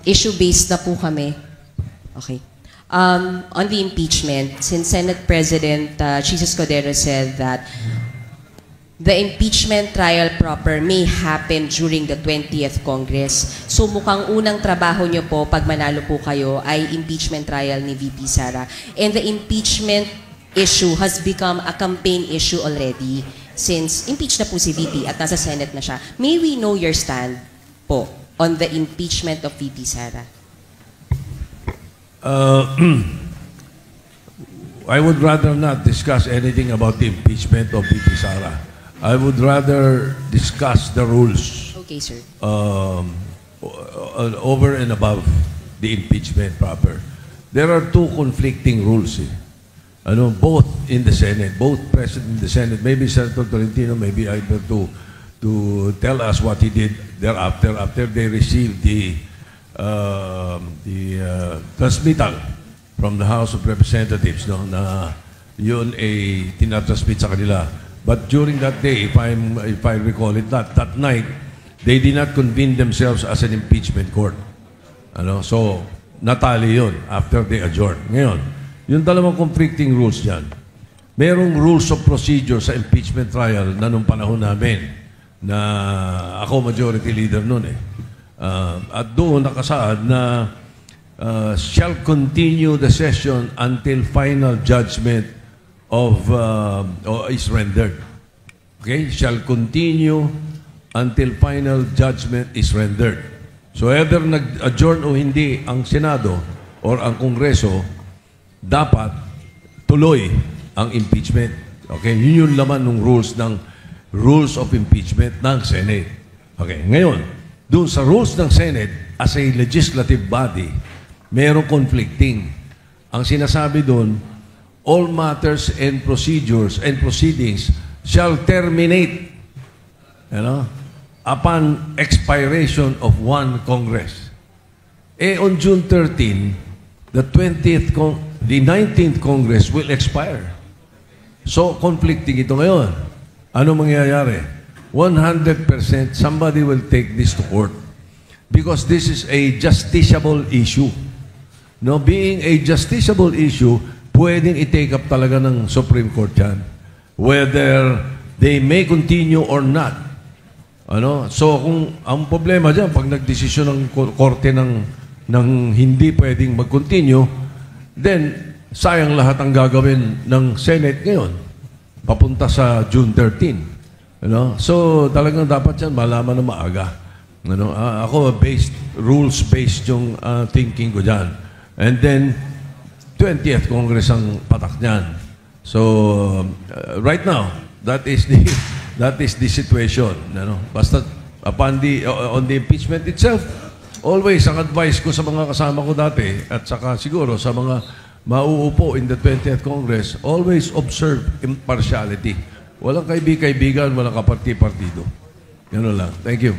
issue-based na po kami. Okay. On the impeachment, since Senate President Jesus Codero said that the impeachment trial proper may happen during the 20th Congress. So mukhang unang trabaho nyo po pag manalo po kayo ay impeachment trial ni VP Sara. And the impeachment issue has become a campaign issue already since impeached na po si VP at nasa Senate na siya. May we know your stand po on the impeachment of VP Sara? I would rather not discuss anything about the impeachment of VP Sara. I would rather discuss the rules. Okay, sir. Over and above the impeachment proper. There are two conflicting rules. Both in the Senate, both present in the Senate. Maybe Senator Tolentino may be able to tell us what he did thereafter after they received the transmittal from the House of Representatives, no, na yun ay tinatransmit sa kanila. But during that day, if I recall it, that night, they did not convene themselves as an impeachment court. So natali yun after they adjourned. Ngayon, yung dalawang conflicting rules dyan, merong rules of procedure sa impeachment trial na nung panahon namin na ako majority leader noon at doon nakasaad na shall continue the session until final judgment is rendered. Okay? Shall continue until final judgment is rendered. So either nag-adjourn o hindi ang Senado or ang Kongreso, dapat tuloy ang impeachment. Okay? Yun yung laman ng rules of impeachment ng Senate. Okay? Ngayon, doon sa rules ng Senate, as a legislative body, merong conflicting. Ang sinasabi doon, all matters and procedures and proceedings shall terminate upon expiration of one Congress. On June 13, the 19th Congress will expire. So, conflicting ito ngayon. Ano mangyayari? 100% somebody will take this to court because this is a justiciable issue. No, being a justiciable issue, pwedeng i-take up talaga ng Supreme Court yan. Whether they may continue or not. So, kung ang problema dyan, pag nagdesisyon ng korte ng hindi pwedeng mag-continue, then sayang lahat ang gagawin ng Senate ngayon. Papunta sa June 13. So, talagang dapat yan malaman na maaga. Ako, rules-based yung thinking ko dyan. And then, 20th Congress ang patak niyan. So, right now, that is the situation. Basta on the impeachment itself, always ang advice ko sa mga kasama ko dati at saka siguro sa mga mauupo in the 20th Congress, always observe impartiality. Walang kaibigan, walang kaparti-partido. Ganun lang. Thank you.